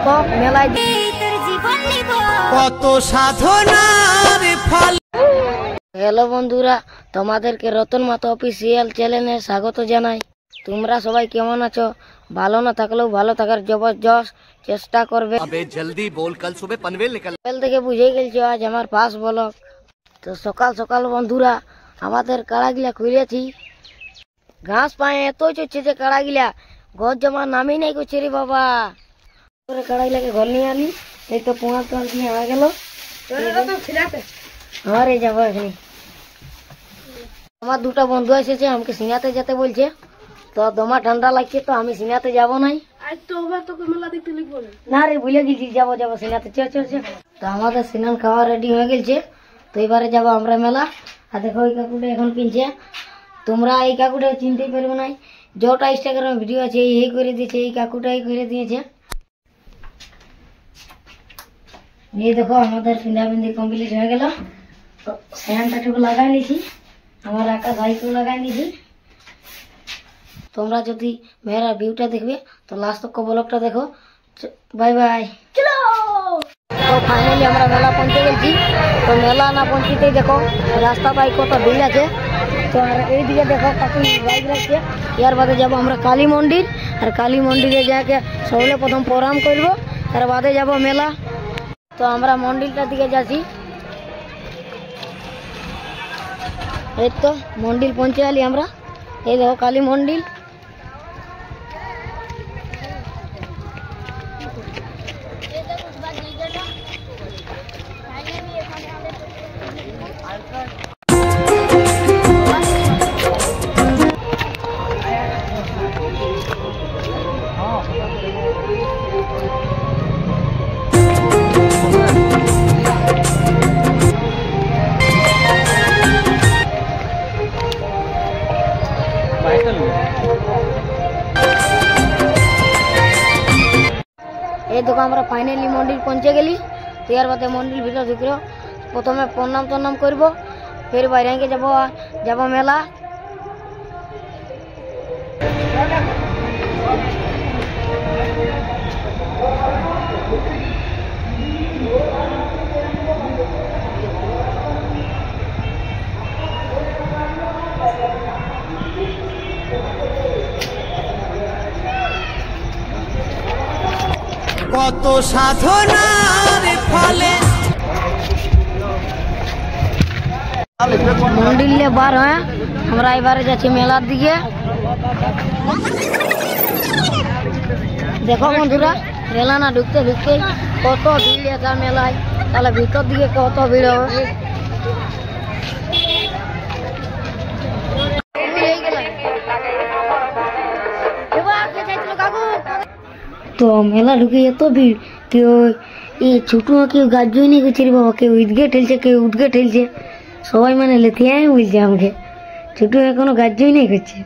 দেখো মেলায় কত সাধনার ফল। হ্যালো বন্ধুরা, তোমাদেরকে রতন মাতো অফিসিয়াল চ্যানেলে স্বাগত জানাই। তোমরা সবাই কেমন আছো? ভালো না থাকলেও ভালো থাকার জবরদস্ত চেষ্টা করবে। अबे जल्दी बोल, कल सुबह पनवेल निकल। থেকে বুঝে গেছো আজ আমার পাস ব্লগ। তো সকাল সকাল বন্ধুরা আমাদের কাড়াগিলা খুলেছি। ঘাস পায়ে এত চড়ছে যে কাড়াগিলা ঘর জমা নামই নাই করছে রে বাবা। কাড়াগিলাকে ঘর নিয়ে আনি, এই তো পোঙা তোয়াল দিয়ে হয়ে গেল। আরে যাবো এখানে। আমার দুটা বন্ধু এসেছে, আমাকে সিনাতে যেতে বলছে। তো দমা ঠান্ডা লাগছে তো আমি সিনাতে যাবো নাই। না রে ভুলে গেছি, যাবো যাবো সিনাতে। চ চ চ। তো আমাদের সিনান খাওয়া রেডি হয়ে গেছে। তো এবারে যাবো আমরা মেলা। আর দেখো এই কাকুটা এখন কিনছে। তোমরা এই কাকুটা চিনতেই পারবো না, যটা ইনস্টাগ্রামে ভিডিও আছে এই করে দিয়েছে, এই কাকুটাই করে দিয়েছে। এই দেখো আমাদের পিন্দাবিন্দি কমপ্লিট হয়ে গেল। তো স্যান্ডটাটুকু লাগাই নিয়েছি, আমার আকাশ ভাইকেও লাগাই নিয়েছি। তোমরা যদি মেয়েরা ভিউটা দেখবে তো লাস্ট তক ব্লগটা দেখো। Bye bye. চলো। তো ফাইনালি আমরা মেলা পৌঁছে গেছি। তো মেলা না পৌঁছতেই দেখো রাস্তা পাই কত ভিড় আছে। তো আর এইদিকে দেখো কাকু বাইক রাখছে। ইয়ার বাদে যাবো আমরা কালী মন্দির। আর কালী মন্দিরে যাকে সবলে প্রথম প্রণাম করবো, তার বাদে যাব মেলা। তো আমরা মন্দিরটার দিকে যাচ্ছি। এই তো মন্দির পৌঁছে আলি আমরা। এই দেখো কালী মন্দির। এই দেখো আমরা ফাইনালি মন্দির পৌঁছে গেলি। তো এর বাদে মন্দির ভিতরে ঢুকলো, প্রথমে প্রণাম টনাম করবো, ফের বাইরে যাবো মেলা। কত সাধনার ফলে মন্দিরে বার হ্যাঁ আমরা এবারে যাচ্ছি মেলার দিকে। দেখো বন্ধুরা মেলা না ঢুকতে ঢুকতে কত ভিড় আছে মেলায়, তাহলে ভিতর দিকে কত ভিড় হবে। তো মেলা ঢুকে এত ভিড়, কেউ এই ছোটো কেউ গাছ জয় নিয়ে গেছে রে বাবা, কেউ ঈদগে ঠেলছে, কেউ উদগে ঠেলছে, সবাই মানে লেথিয়ে বলছে আমাকে ছোটো এখনো গাছ জয় নিয়ে করছে।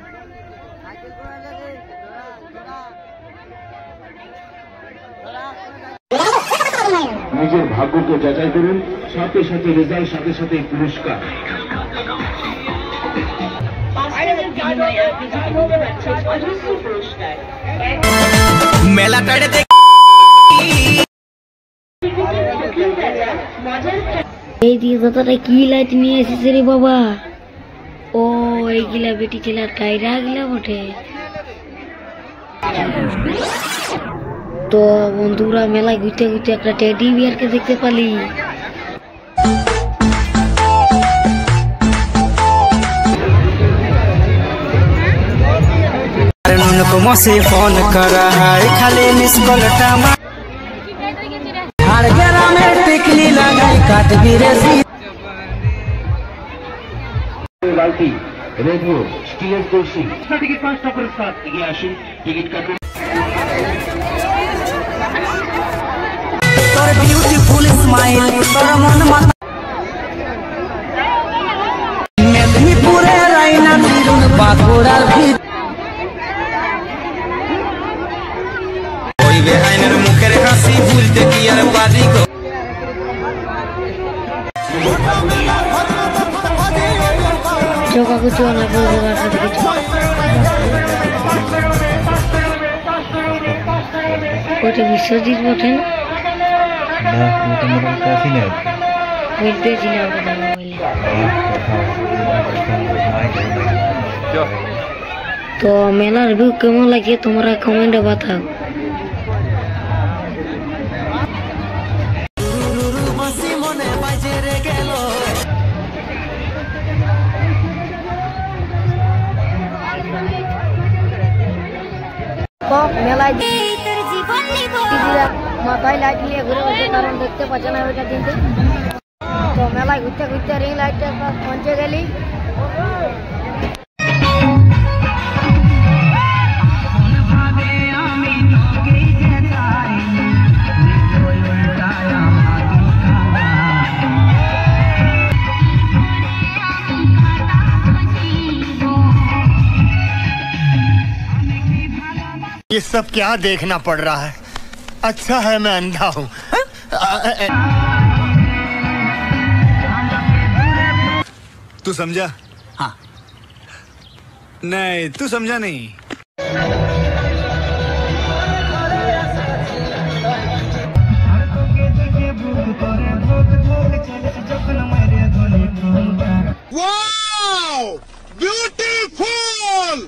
নিজের ভাগ্যকে যাচাই করুন, সাথে সাথে রেজাল্ট, সাথে সাথে পুরস্কার। মেলাটারে এই দিয়ে দাদাটা কি লাইট নিয়ে এসেছে রে বাবা। ও এইগুলা বেটি ছেলের টাইরা গিলা বটে। তো বন্ধুরা মেলায় ঘুরতে ঘুরতে একটা টেডি বিয়ারকে দেখতে পালি। से फोन कर खाली मिस कॉल हर गेरा में टिकली लगाई काट गिरे बाल्टी रेडियो स्टीलेर कलसी टिकट 5 টাকার সাথ এগিয়ে আসুন, টিকিট কাটুন। তোর বিউটিফুল স্মাইল তোর মন মাতা মেদিনীপুরে রাইনা দিরুন বাঁকুড়ার ভিত ওই বেহাইনের মুখের হাসি ভুলতে কি আর পারি গো। Joga kucu na bola rasa dikit. ওইটা বিশ্বজিৎ বটে না? না ওটা মোর কাছে না বলতেছিলাম ওটা মোবাইলে। তো মেলার ভিউ কেমন লাগছে তোমরা কমেন্টে বাতাও। তো মেলায় দিদিরা মাথায় লাইট নিয়ে ঘুরে বসে, কারণ দেখতে পাচ্ছে না ওইটা দিনতে। তো মেলায় ঘুরতে ঘুরতে রিং লাইটটা পৌঁছে গেলি। ये सब क्या देखना पड़ रहा है? अच्छा है मैं अंधा हूँ। तू समझा? हाँ। नहीं तू समझा नहीं। Wow, beautiful.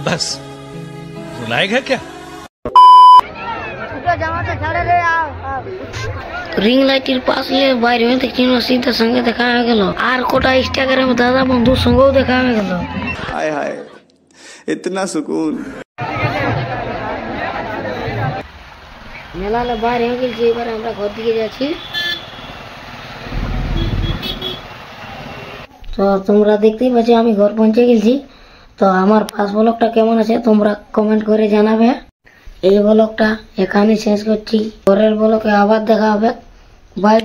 बस रुलाएगा क्या? রিং লাইটের পাশ নিয়ে বাইরে হয়ে দেখছি সিদ্ধার সঙ্গে দেখা হয়ে গেল, আর কোটা ইনস্টাগ্রামে দাদা বন্ধুর সঙ্গেও দেখা হয়ে গেল। हाय हाय इतना सुकून। মেলালে বাইরে হয়ে গেছি, এবারে আমরা ঘর দিকে যাচ্ছি। তো তোমরা দেখতেই পাচ্ছ আমি ঘর পৌঁছে গেছি। তো আমার ফার্স্ট ব্লগটা কেমন আছে তোমরা কমেন্ট করে জানাবে। এই ব্লগটা এখানে শেষ করছি, পরের ব্লগে আবার দেখা হবে। বাই।